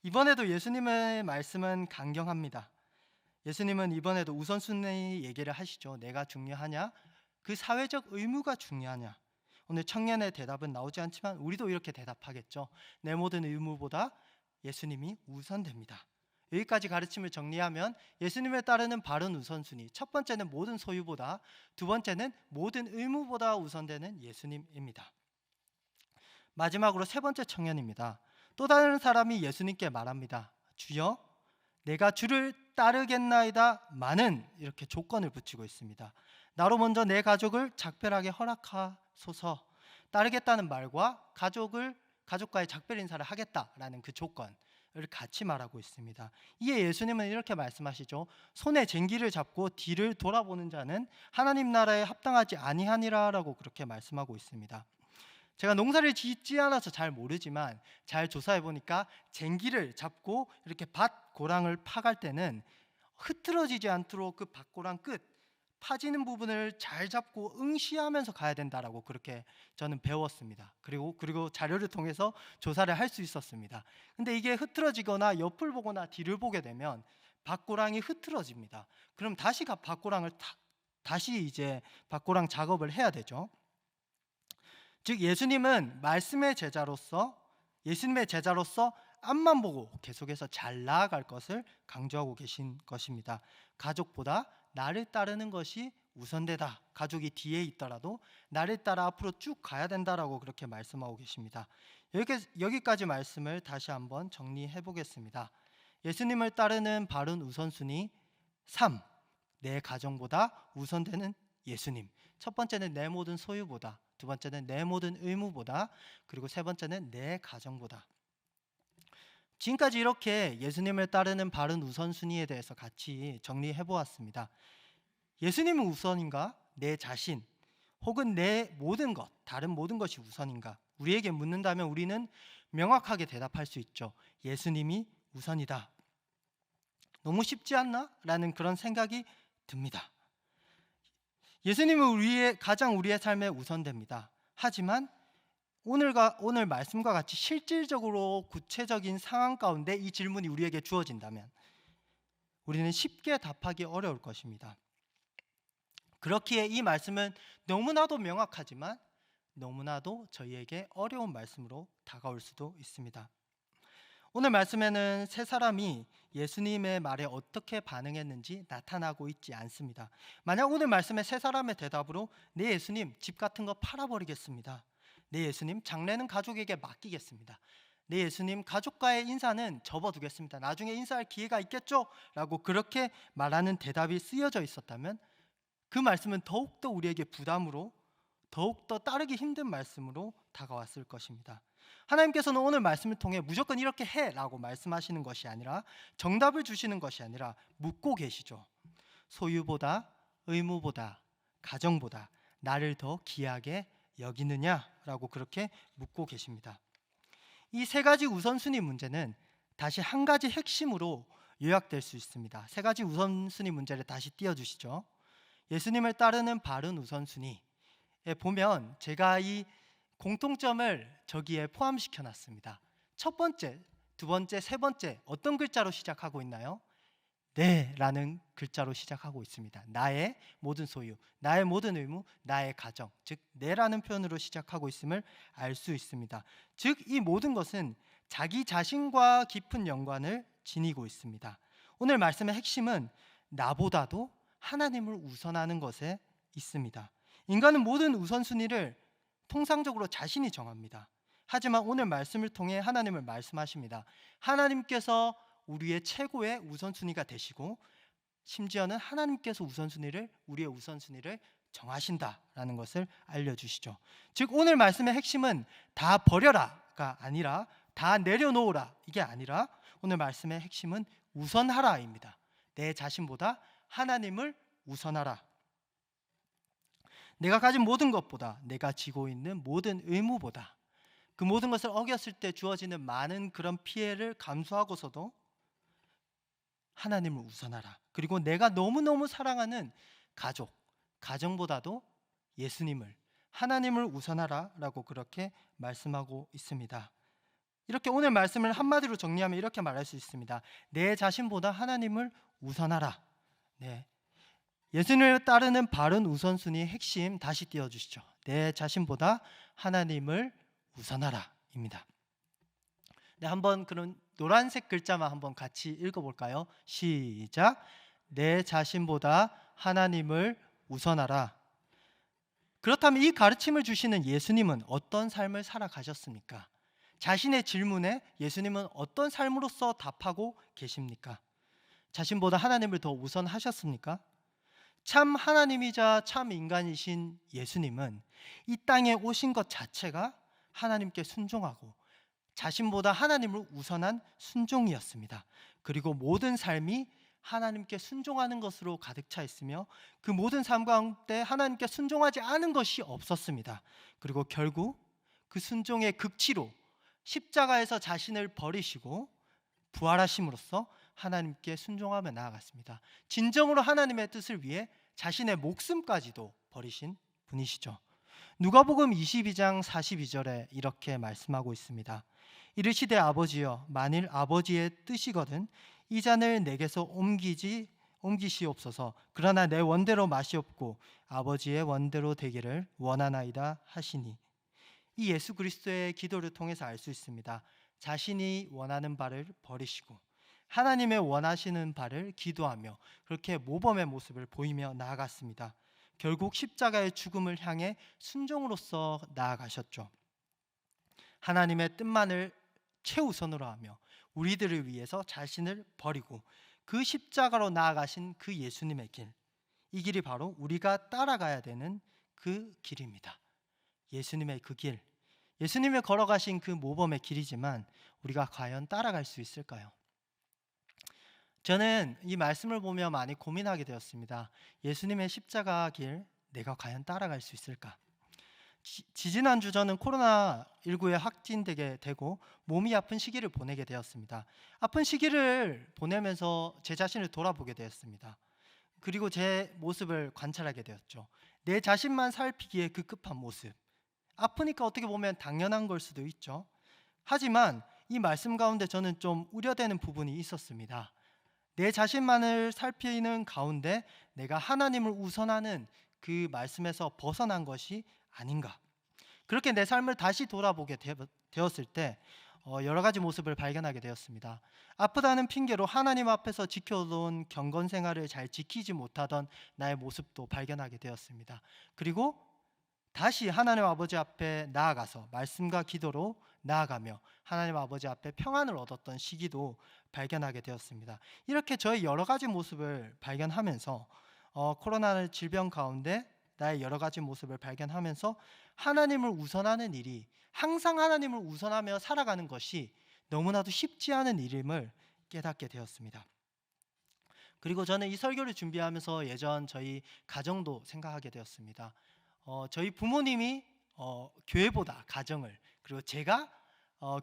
이번에도 예수님의 말씀은 강경합니다. 예수님은 이번에도 우선순위 얘기를 하시죠. 내가 중요하냐? 그 사회적 의무가 중요하냐? 오늘 청년의 대답은 나오지 않지만 우리도 이렇게 대답하겠죠. 내 모든 의무보다 예수님이 우선됩니다. 여기까지 가르침을 정리하면 예수님을 따르는 바른 우선순위, 첫 번째는 모든 소유보다, 두 번째는 모든 의무보다 우선되는 예수님입니다. 마지막으로 세 번째 청년입니다. 또 다른 사람이 예수님께 말합니다. 주여, 내가 주를 따르겠나이다 마는 이렇게 조건을 붙이고 있습니다. 나로 먼저 내 가족을 작별하게 허락하소서. 따르겠다는 말과 가족과의 작별 인사를 하겠다라는 그 조건을 같이 말하고 있습니다. 이에 예수님은 이렇게 말씀하시죠. 손에 쟁기를 잡고 뒤를 돌아보는 자는 하나님 나라에 합당하지 아니하니라라고 그렇게 말씀하고 있습니다. 제가 농사를 짓지 않아서 잘 모르지만 잘 조사해 보니까 쟁기를 잡고 이렇게 밭 고랑을 파갈 때는 흐트러지지 않도록 그 밭고랑 끝 파지는 부분을 잘 잡고 응시하면서 가야 된다라고 그렇게 저는 배웠습니다. 그리고 자료를 통해서 조사를 할 수 있었습니다. 근데 이게 흐트러지거나 옆을 보거나 뒤를 보게 되면 밭고랑이 흐트러집니다. 그럼 다시 다시 이제 밭고랑 작업을 해야 되죠. 즉 예수님의 제자로서 앞만 보고 계속해서 잘 나아갈 것을 강조하고 계신 것입니다. 가족보다 나를 따르는 것이 우선되다. 가족이 뒤에 있더라도 나를 따라 앞으로 쭉 가야 된다라고 그렇게 말씀하고 계십니다. 여기까지 말씀을 다시 한번 정리해 보겠습니다. 예수님을 따르는 바른 우선순위 3. 내 가정보다 우선되는 예수님. 첫 번째는 내 모든 소유보다, 두 번째는 내 모든 의무보다, 그리고 세 번째는 내 가정보다. 지금까지 이렇게 예수님을 따르는 바른 우선순위에 대해서 같이 정리해 보았습니다. 예수님은 우선인가? 내 자신 혹은 내 모든 것, 다른 모든 것이 우선인가? 우리에게 묻는다면 우리는 명확하게 대답할 수 있죠. 예수님이 우선이다. 너무 쉽지 않나? 라는 그런 생각이 듭니다. 예수님은 우리의 삶에 우선됩니다. 하지만 오늘 말씀과 같이 실질적으로 구체적인 상황 가운데 이 질문이 우리에게 주어진다면 우리는 쉽게 답하기 어려울 것입니다. 그렇기에 이 말씀은 너무나도 명확하지만 너무나도 저희에게 어려운 말씀으로 다가올 수도 있습니다. 오늘 말씀에는 세 사람이 예수님의 말에 어떻게 반응했는지 나타나고 있지 않습니다. 만약 오늘 말씀에 세 사람의 대답으로 네 예수님 집 같은 거 팔아버리겠습니다. 네 예수님 장례는 가족에게 맡기겠습니다. 네 예수님 가족과의 인사는 접어두겠습니다. 나중에 인사할 기회가 있겠죠? 라고 그렇게 말하는 대답이 쓰여져 있었다면 그 말씀은 더욱더 우리에게 부담으로 더욱더 따르기 힘든 말씀으로 다가왔을 것입니다. 하나님께서는 오늘 말씀을 통해 무조건 이렇게 해라고 말씀하시는 것이 아니라 정답을 주시는 것이 아니라 묻고 계시죠. 소유보다 의무보다, 가정보다 나를 더 귀하게 여기느냐라고 그렇게 묻고 계십니다. 이 세 가지 우선순위 문제는 다시 한 가지 핵심으로 요약될 수 있습니다. 세 가지 우선순위 문제를 다시 띄워주시죠. 예수님을 따르는 바른 우선순위에 보면 제가 이 공통점을 저기에 포함시켜 놨습니다. 첫 번째, 두 번째, 세 번째 어떤 글자로 시작하고 있나요? 네 라는 글자로 시작하고 있습니다. 나의 모든 소유, 나의 모든 의무, 나의 가정, 즉 내라는 표현으로 시작하고 있음을 알 수 있습니다. 즉 이 모든 것은 자기 자신과 깊은 연관을 지니고 있습니다. 오늘 말씀의 핵심은 나보다도 하나님을 우선하는 것에 있습니다. 인간은 모든 우선순위를 통상적으로 자신이 정합니다. 하지만 오늘 말씀을 통해 하나님을 말씀하십니다. 하나님께서 우리의 최고의 우선순위가 되시고 심지어는 하나님께서 우리의 우선순위를 정하신다라는 것을 알려주시죠. 즉 오늘 말씀의 핵심은 다 버려라가 아니라 다 내려놓으라 이게 아니라 오늘 말씀의 핵심은 우선하라입니다. 내 자신보다 하나님을 우선하라. 내가 가진 모든 것보다, 내가 지고 있는 모든 의무보다, 그 모든 것을 어겼을 때 주어지는 많은 그런 피해를 감수하고서도 하나님을 우선하라. 그리고 내가 너무너무 사랑하는 가족, 가정보다도 예수님을, 하나님을 우선하라라고 그렇게 말씀하고 있습니다. 이렇게 오늘 말씀을 한마디로 정리하면 이렇게 말할 수 있습니다. 내 자신보다 하나님을 우선하라. 네. 예수님을 따르는 바른 우선순위의 핵심 다시 띄워주시죠. 내 자신보다 하나님을 우선하라입니다. 네, 한번 그런 노란색 글자만 한번 같이 읽어볼까요? 시작. 내 자신보다 하나님을 우선하라. 그렇다면 이 가르침을 주시는 예수님은 어떤 삶을 살아가셨습니까? 자신의 질문에 예수님은 어떤 삶으로서 답하고 계십니까? 자신보다 하나님을 더 우선하셨습니까? 참 하나님이자 참 인간이신 예수님은 이 땅에 오신 것 자체가 하나님께 순종하고 자신보다 하나님을 우선한 순종이었습니다. 그리고 모든 삶이 하나님께 순종하는 것으로 가득 차 있으며 그 모든 삶 가운데 하나님께 순종하지 않은 것이 없었습니다. 그리고 결국 그 순종의 극치로 십자가에서 자신을 버리시고 부활하심으로써 하나님께 순종하며 나아갔습니다. 진정으로 하나님의 뜻을 위해 자신의 목숨까지도 버리신 분이시죠. 누가복음 22장 42절에 이렇게 말씀하고 있습니다. 이르시되 아버지여 만일 아버지의 뜻이거든 이 잔을 내게서 옮기시옵소서. 그러나 내 원대로 마시옵고 아버지의 원대로 되기를 원하나이다 하시니. 이 예수 그리스도의 기도를 통해서 알 수 있습니다. 자신이 원하는 바를 버리시고 하나님의 원하시는 바를 기도하며 그렇게 모범의 모습을 보이며 나아갔습니다. 결국 십자가의 죽음을 향해 순종으로서 나아가셨죠. 하나님의 뜻만을 최우선으로 하며 우리들을 위해서 자신을 버리고 그 십자가로 나아가신 그 예수님의 길, 이 길이 바로 우리가 따라가야 되는 그 길입니다. 예수님의 그 길, 예수님이 걸어가신 그 모범의 길이지만 우리가 과연 따라갈 수 있을까요? 저는 이 말씀을 보며 많이 고민하게 되었습니다. 예수님의 십자가 길 내가 과연 따라갈 수 있을까? 지지난주 저는 코로나19에 확진되게 되고 몸이 아픈 시기를 보내게 되었습니다. 아픈 시기를 보내면서 제 자신을 돌아보게 되었습니다. 그리고 제 모습을 관찰하게 되었죠. 내 자신만 살피기에 급급한 모습. 아프니까 어떻게 보면 당연한 걸 수도 있죠. 하지만 이 말씀 가운데 저는 좀 우려되는 부분이 있었습니다. 내 자신만을 살피는 가운데 내가 하나님을 우선하는 그 말씀에서 벗어난 것이 아닌가. 그렇게 내 삶을 다시 돌아보게 되었을 때 여러 가지 모습을 발견하게 되었습니다. 아프다는 핑계로 하나님 앞에서 지켜온 경건 생활을 잘 지키지 못하던 나의 모습도 발견하게 되었습니다. 그리고 다시 하나님 아버지 앞에 나아가서 말씀과 기도로 나아가며 하나님 아버지 앞에 평안을 얻었던 시기도 발견하게 되었습니다. 이렇게 저의 여러 가지 모습을 발견하면서 코로나 질병 가운데 나의 여러 가지 모습을 발견하면서 하나님을 우선하는 일이 항상 하나님을 우선하며 살아가는 것이 너무나도 쉽지 않은 일임을 깨닫게 되었습니다. 그리고 저는 이 설교를 준비하면서 예전 저희 가정도 생각하게 되었습니다. 저희 부모님이 교회보다 가정을, 그리고 제가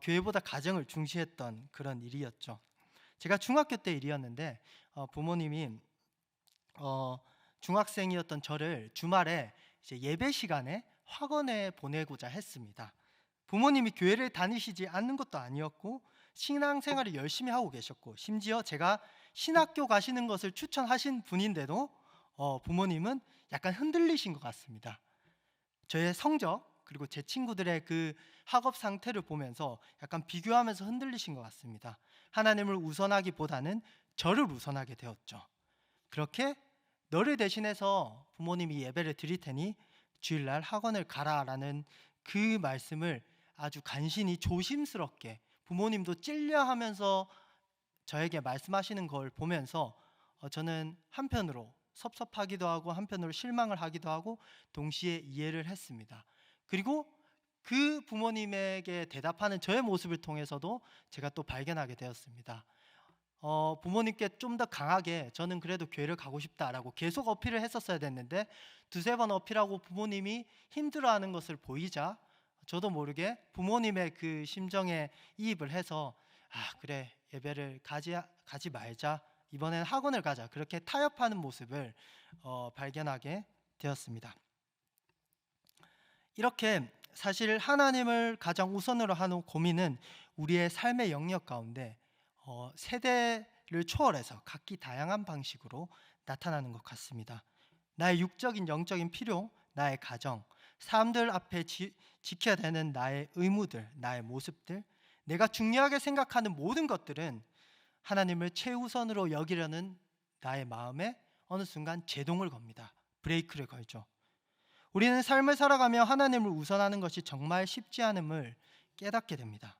교회보다 가정을 중시했던 그런 일이었죠. 제가 중학교 때 일이었는데 부모님이 중학생이었던 저를 주말에 이제 예배 시간에 학원에 보내고자 했습니다. 부모님이 교회를 다니시지 않는 것도 아니었고 신앙생활을 열심히 하고 계셨고 심지어 제가 신학교 가시는 것을 추천하신 분인데도 부모님은 약간 흔들리신 것 같습니다. 저의 성적 그리고 제 친구들의 그 학업 상태를 보면서 약간 비교하면서 흔들리신 것 같습니다. 하나님을 우선하기보다는 저를 우선하게 되었죠. 그렇게 너를 대신해서 부모님이 예배를 드릴 테니 주일날 학원을 가라라는 그 말씀을 아주 간신히 조심스럽게 부모님도 찔려하면서 저에게 말씀하시는 걸 보면서 저는 한편으로 섭섭하기도 하고 한편으로 실망을 하기도 하고 동시에 이해를 했습니다. 그리고 그 부모님에게 대답하는 저의 모습을 통해서도 제가 또 발견하게 되었습니다. 부모님께 좀 더 강하게 저는 그래도 교회를 가고 싶다라고 계속 어필을 했었어야 됐는데 두세 번 어필하고 부모님이 힘들어하는 것을 보이자 저도 모르게 부모님의 그 심정에 이입을 해서 그래 예배를 가지 말자, 이번엔 학원을 가자, 그렇게 타협하는 모습을 발견하게 되었습니다. 이렇게 사실 하나님을 가장 우선으로 하는 고민은 우리의 삶의 영역 가운데 세대를 초월해서 각기 다양한 방식으로 나타나는 것 같습니다. 나의 육적인 영적인 필요, 나의 가정, 사람들 앞에 지켜야 되는 나의 의무들, 나의 모습들, 내가 중요하게 생각하는 모든 것들은 하나님을 최우선으로 여기려는 나의 마음에 어느 순간 제동을 겁니다. 브레이크를 걸죠. 우리는 삶을 살아가며 하나님을 우선하는 것이 정말 쉽지 않음을 깨닫게 됩니다.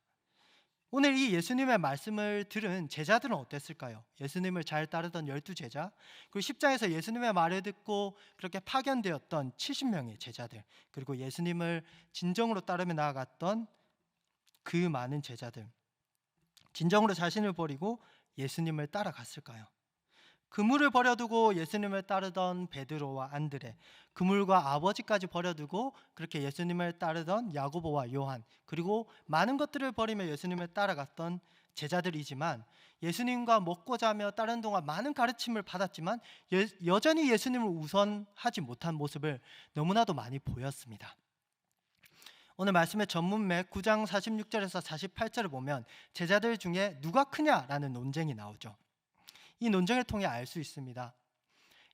오늘 이 예수님의 말씀을 들은 제자들은 어땠을까요? 예수님을 잘 따르던 12제자, 그리고 10장에서 예수님의 말을 듣고 그렇게 파견되었던 70명의 제자들, 그리고 예수님을 진정으로 따르며 나아갔던 그 많은 제자들, 진정으로 자신을 버리고 예수님을 따라갔을까요? 그물을 버려두고 예수님을 따르던 베드로와 안드레, 그물과 아버지까지 버려두고 그렇게 예수님을 따르던 야고보와 요한, 그리고 많은 것들을 버리며 예수님을 따라갔던 제자들이지만 예수님과 먹고 자며 따르는 동안 많은 가르침을 받았지만 여전히 예수님을 우선하지 못한 모습을 너무나도 많이 보였습니다. 오늘 말씀의 전문맥 9장 46절에서 48절을 보면 제자들 중에 누가 크냐라는 논쟁이 나오죠. 이 논쟁을 통해 알 수 있습니다.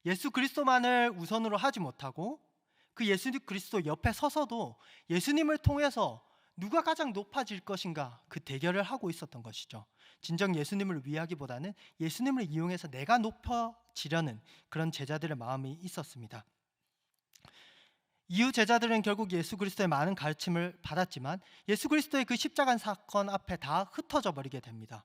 예수 그리스도만을 우선으로 하지 못하고 그 예수 그리스도 옆에 서서도 예수님을 통해서 누가 가장 높아질 것인가 그 대결을 하고 있었던 것이죠. 진정 예수님을 위하기보다는 예수님을 이용해서 내가 높아지려는 그런 제자들의 마음이 있었습니다. 이후 제자들은 결국 예수 그리스도의 많은 가르침을 받았지만 예수 그리스도의 그 십자가 사건 앞에 다 흩어져 버리게 됩니다.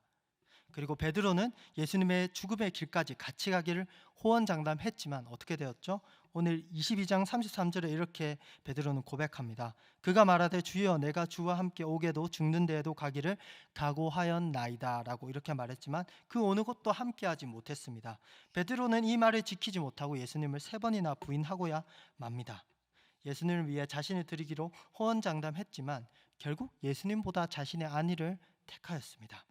그리고 베드로는 예수님의 죽음의 길까지 같이 가기를 호언장담했지만 어떻게 되었죠? 오늘 22장 33절에 이렇게 베드로는 고백합니다. 그가 말하되 주여 내가 주와 함께 오게도 죽는 데에도 가기를 각오하였나이다 라고 이렇게 말했지만 그 어느 곳도 함께하지 못했습니다. 베드로는 이 말을 지키지 못하고 예수님을 3번이나 부인하고야 맙니다. 예수님을 위해 자신을 드리기로 호언장담했지만 결국 예수님보다 자신의 안위를 택하였습니다.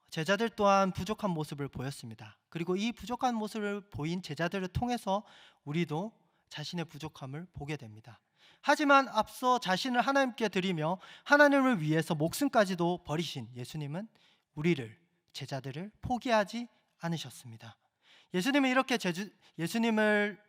제자들 또한 부족한 모습을 보였습니다. 그리고 이 부족한 모습을 보인 제자들을 통해서 우리도 자신의 부족함을 보게 됩니다. 하지만 앞서 자신을 하나님께 드리며 하나님을 위해서 목숨까지도 버리신 예수님은 우리를, 제자들을 포기하지 않으셨습니다. 예수님은 이렇게 예수님을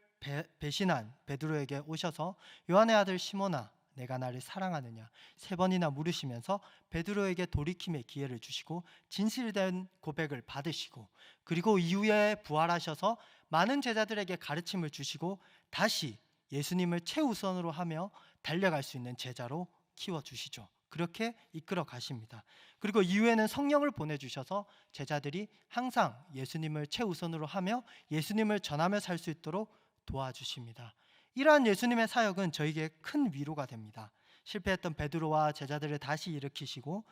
배신한 베드로에게 오셔서 요한의 아들 시몬아 내가 나를 사랑하느냐 3번이나 물으시면서 베드로에게 돌이킴의 기회를 주시고 진실된 고백을 받으시고 그리고 이후에 부활하셔서 많은 제자들에게 가르침을 주시고 다시 예수님을 최우선으로 하며 달려갈 수 있는 제자로 키워주시죠. 그렇게 이끌어 가십니다. 그리고 이후에는 성령을 보내주셔서 제자들이 항상 예수님을 최우선으로 하며 예수님을 전하며 살 수 있도록 도와주십니다. 이러한 예수님의 사역은 저에게 큰 위로가 됩니다. 실패했던 베드로와 제자들을 다시 일으키시고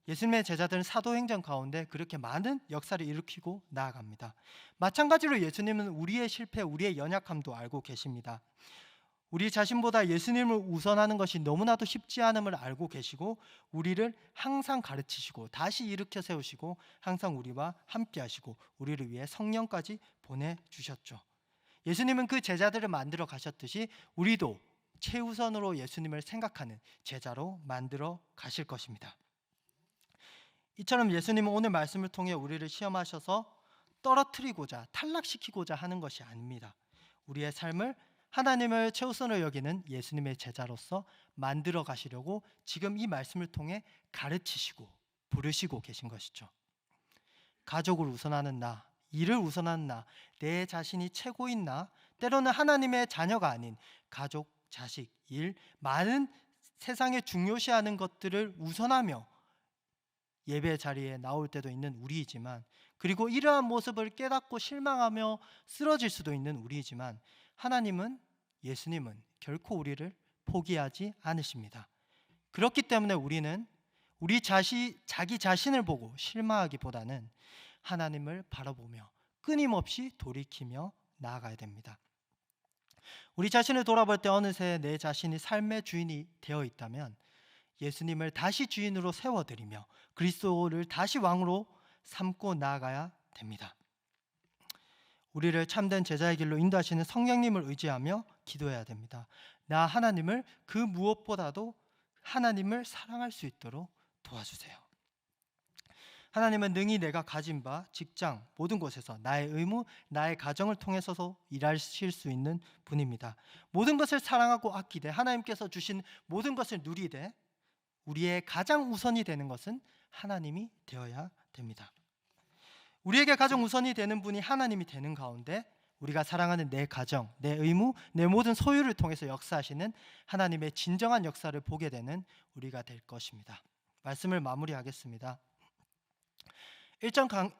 예수님의 제자들은 사도행전 가운데 그렇게 많은 역사를 일으키고 나아갑니다. 마찬가지로 예수님은 우리의 실패, 우리의 연약함도 알고 계십니다. 우리 자신보다 예수님을 우선하는 것이 너무나도 쉽지 않음을 알고 계시고 우리를 항상 가르치시고 다시 일으켜 세우시고 항상 우리와 함께 하시고 우리를 위해 성령까지 보내주셨죠. 예수님은 그 제자들을 만들어 가셨듯이 우리도 최우선으로 예수님을 생각하는 제자로 만들어 가실 것입니다. 이처럼 예수님은 오늘 말씀을 통해 우리를 시험하셔서 떨어뜨리고자 탈락시키고자 하는 것이 아닙니다. 우리의 삶을 하나님을 최우선으로 여기는 예수님의 제자로서 만들어 가시려고 지금 이 말씀을 통해 가르치시고 부르시고 계신 것이죠. 가족을 우선하는 나, 일을 우선하는 나, 내 자신이 최고인 나, 때로는 하나님의 자녀가 아닌 가족, 자식, 일, 많은 세상에 중요시하는 것들을 우선하며 예배 자리에 나올 때도 있는 우리이지만, 그리고 이러한 모습을 깨닫고 실망하며 쓰러질 수도 있는 우리이지만, 하나님은, 예수님은 결코 우리를 포기하지 않으십니다. 그렇기 때문에 우리는 자기 자신을 보고 실망하기보다는 하나님을 바라보며 끊임없이 돌이키며 나아가야 됩니다. 우리 자신을 돌아볼 때 어느새 내 자신이 삶의 주인이 되어 있다면 예수님을 다시 주인으로 세워드리며 그리스도를 다시 왕으로 삼고 나아가야 됩니다. 우리를 참된 제자의 길로 인도하시는 성령님을 의지하며 기도해야 됩니다. 나 하나님을 그 무엇보다도 하나님을 사랑할 수 있도록 도와주세요. 하나님은 능히 내가 가진 바, 직장, 모든 곳에서 나의 의무, 나의 가정을 통해서도 일하실 수 있는 분입니다. 모든 것을 사랑하고 아끼되 하나님께서 주신 모든 것을 누리되 우리의 가장 우선이 되는 것은 하나님이 되어야 됩니다. 우리에게 가장 우선이 되는 분이 하나님이 되는 가운데 우리가 사랑하는 내 가정, 내 의무, 내 모든 소유를 통해서 역사하시는 하나님의 진정한 역사를 보게 되는 우리가 될 것입니다. 말씀을 마무리하겠습니다.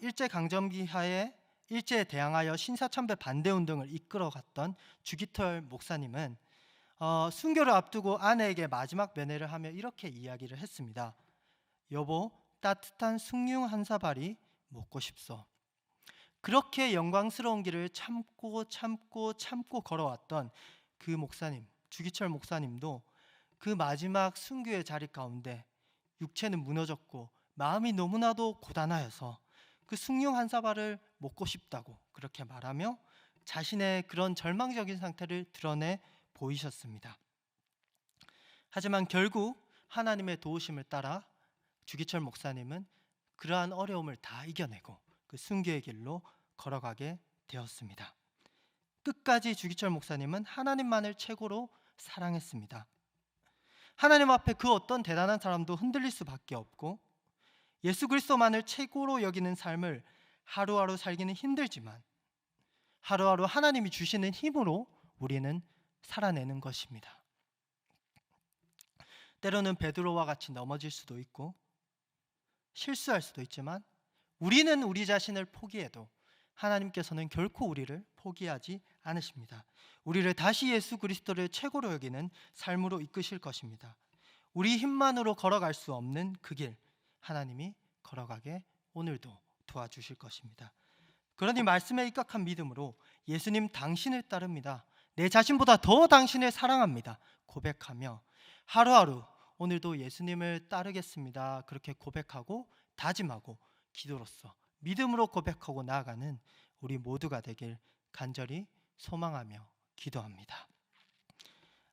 일제강점기 하에 일제에 대항하여 신사참배 반대운동을 이끌어갔던 주기철 목사님은 순교를 앞두고 아내에게 마지막 면회를 하며 이렇게 이야기를 했습니다. 여보, 따뜻한 숭늉 한 사발이 먹고 싶소. 그렇게 영광스러운 길을 참고 걸어왔던 그 목사님, 주기철 목사님도 그 마지막 순교의 자리 가운데 육체는 무너졌고 마음이 너무나도 고단하여서 그 숭늉 한 사발을 먹고 싶다고 그렇게 말하며 자신의 그런 절망적인 상태를 드러내 보이셨습니다. 하지만 결국 하나님의 도우심을 따라 주기철 목사님은 그러한 어려움을 다 이겨내고 그 순교의 길로 걸어가게 되었습니다. 끝까지 주기철 목사님은 하나님만을 최고로 사랑했습니다. 하나님 앞에 그 어떤 대단한 사람도 흔들릴 수밖에 없고 예수 그리스도만을 최고로 여기는 삶을 하루하루 살기는 힘들지만 하루하루 하나님이 주시는 힘으로 우리는 살아내는 것입니다. 때로는 베드로와 같이 넘어질 수도 있고 실수할 수도 있지만 우리는 우리 자신을 포기해도 하나님께서는 결코 우리를 포기하지 않으십니다. 우리를 다시 예수 그리스도를 최고로 여기는 삶으로 이끄실 것입니다. 우리 힘만으로 걸어갈 수 없는 그 길 하나님이 걸어가게 오늘도 도와주실 것입니다. 그러니 말씀에 입각한 믿음으로 예수님 당신을 따릅니다. 내 자신보다 더 당신을 사랑합니다. 고백하며 하루하루 오늘도 예수님을 따르겠습니다. 그렇게 고백하고 다짐하고 기도로써 믿음으로 고백하고 나아가는 우리 모두가 되길 간절히 소망하며 기도합니다.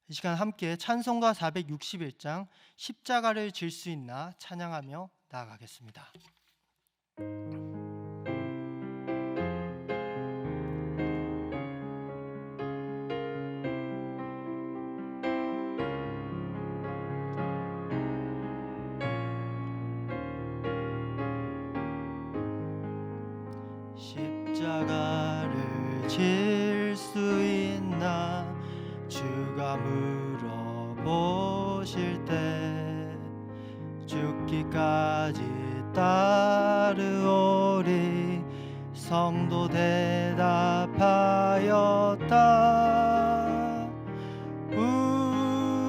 이 시간 함께 찬송가 461장 십자가를 질 수 있나 찬양하며 나아가겠습니다. 십자가를 질 수 있나 주가 물어보실 때 죽기까지 따르오리 성도 대답하였다.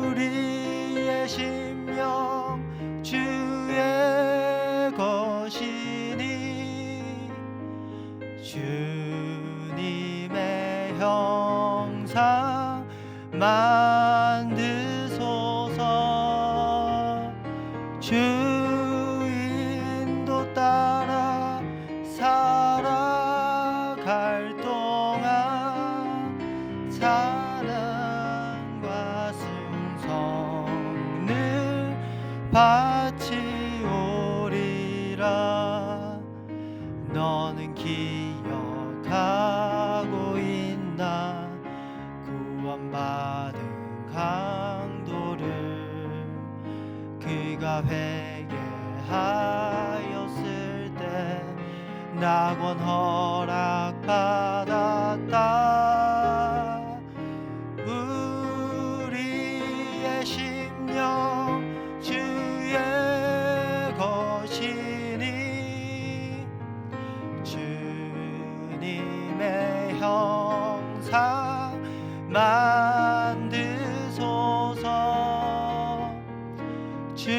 우리의 심령 주의 형상 만드소서. 주 인도 따라 살아갈 동안 사랑과 승성을 바치오리라. 너는 기억하고 있나 구원받은 강도를. 그가 회개하였을 때 낙원 허락받았다. 우리의 심령 주의 것이니 주님의 형상 만드소서. 주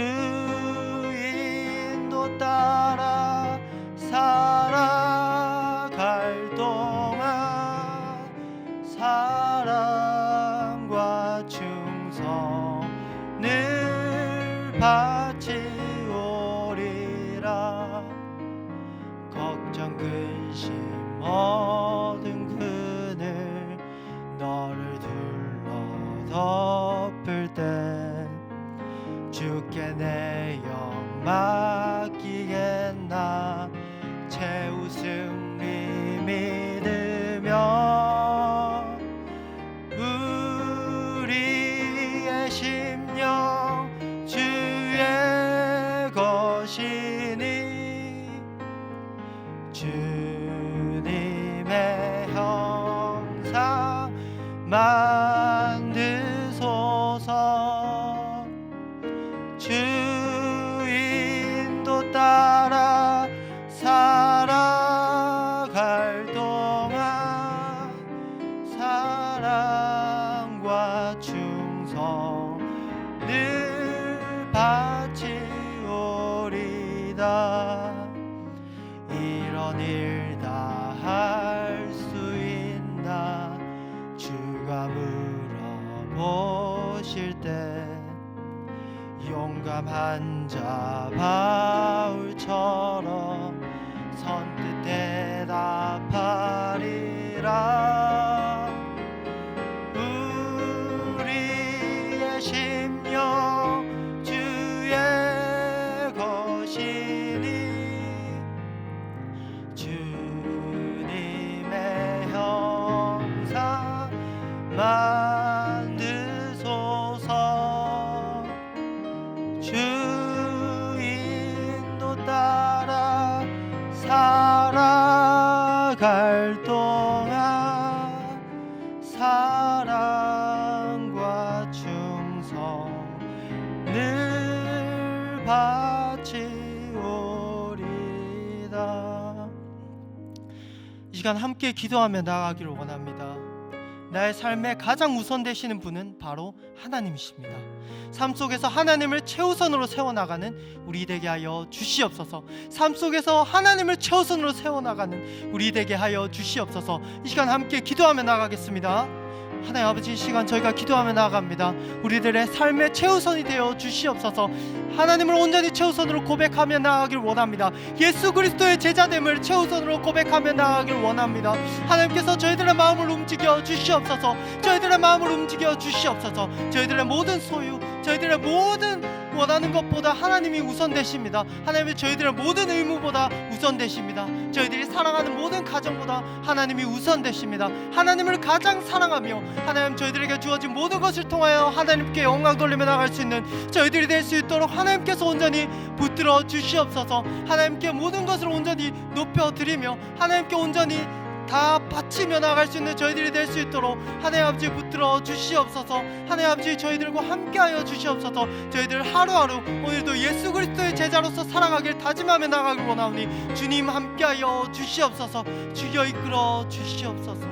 인도 따라 살아갈 동안 사랑과 충성을 바치오리라. 걱정 근심 모든 그늘 너를 둘러 덮을 때 주께 내 영 맡기겠나. 최후 승리 믿으며 우리의 심령 주의 것이니 주님의 형상 만드소서. 주 인도 따라 살아갈 동안 사랑과 충성을 바치오리다. 이런 일 다 할 수 있나 주가 물어보실 때 용감한 자 바울처럼 선뜻 대답하리라. 우리의 심령 주의 것이니 주님의 형상 만드소서. 주 인도 따라 살아갈 동안 사랑과 충성을 바치오리다. 이 시간 함께 기도하며 나아가기를 원합니다. 나의 삶에 가장 우선 되시는 분은 바로 하나님이십니다. 삶 속에서 하나님을 최우선으로 세워나가는 우리 되게 하여 주시옵소서. 삶 속에서 하나님을 최우선으로 세워나가는 우리 되게 하여 주시옵소서. 이 시간 함께 기도하며 나아가겠습니다. 하나님 아버지, 이 시간 저희가 기도하며 나아갑니다. 우리들의 삶의 최우선이 되어 주시옵소서. 하나님을 온전히 최우선으로 고백하며 나아가길 원합니다. 예수 그리스도의 제자됨을 최우선으로 고백하며 나아가길 원합니다. 하나님께서 저희들의 마음을 움직여 주시옵소서. 저희들의 마음을 움직여 주시옵소서. 저희들의 모든 소유, 저희들의 모든 원하는 것보다 하나님이 우선되십니다. 하나님이 저희들의 모든 의무보다 우선되십니다. 저희들이 사랑하는 모든 가정보다 하나님이 우선되십니다. 하나님을 가장 사랑하며 하나님 저희들에게 주어진 모든 것을 통하여 하나님께 영광 돌리며 나갈 수 있는 저희들이 될 수 있도록 하나님께서 온전히 붙들어 주시옵소서. 하나님께 모든 것을 온전히 높여드리며 하나님께 온전히 다 바치며 나갈 수 있는 저희들이 될 수 있도록 하나님 아버지 붙들어 주시옵소서. 하나님 아버지 저희들과 함께하여 주시옵소서. 저희들 하루하루 오늘도 예수 그리스도의 제자로서 살아가길 다짐하며 나가길 원하오니 주님 함께하여 주시옵소서. 주여 이끌어 주시옵소서.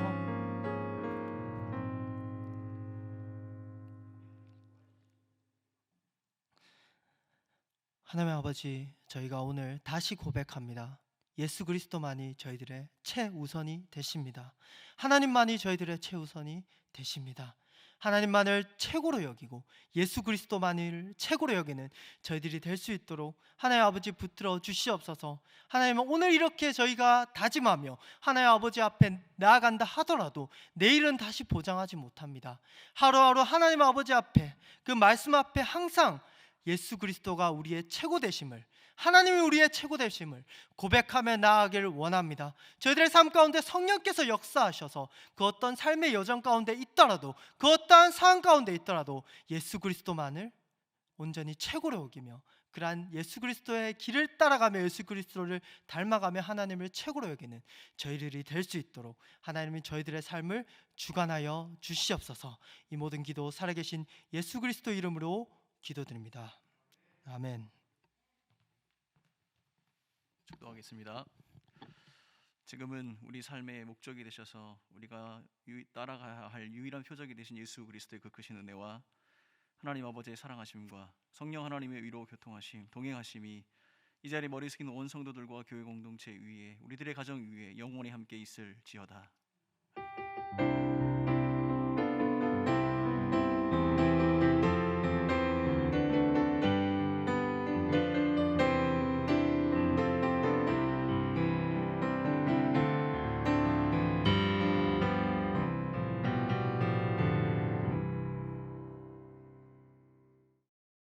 하나님 아버지, 저희가 오늘 다시 고백합니다. 예수 그리스도만이 저희들의 최우선이 되십니다. 하나님만이 저희들의 최우선이 되십니다. 하나님만을 최고로 여기고 예수 그리스도만을 최고로 여기는 저희들이 될 수 있도록 하나님 아버지 붙들어 주시옵소서. 하나님은 오늘 이렇게 저희가 다짐하며 하나님 아버지 앞에 나아간다 하더라도 내일은 다시 보장하지 못합니다. 하루하루 하나님 아버지 앞에 그 말씀 앞에 항상 예수 그리스도가 우리의 최고 되심을, 하나님이 우리의 최고 되심을 고백하며 나아가기를 원합니다. 저희들의 삶 가운데 성령께서 역사하셔서 그 어떤 삶의 여정 가운데 있더라도, 그 어떠한 상황 가운데 있더라도 예수 그리스도만을 온전히 최고로 여기며 그러한 예수 그리스도의 길을 따라가며 예수 그리스도를 닮아가며 하나님을 최고로 여기는 저희들이 될 수 있도록 하나님이 저희들의 삶을 주관하여 주시옵소서. 이 모든 기도 살아계신 예수 그리스도 이름으로 기도드립니다. 아멘. 축도하겠습니다. 지금은 우리 삶의 목적이 되셔서 우리가 따라가야 할 유일한 표적이 되신 예수 그리스도의 그 크신 은혜와 하나님 아버지의 사랑하심과 성령 하나님의 위로 교통하심, 동행하심이 이 자리에 머리 숙이는 온 성도들과 교회 공동체 위에, 우리들의 가정 위에 영원히 함께 있을지어다.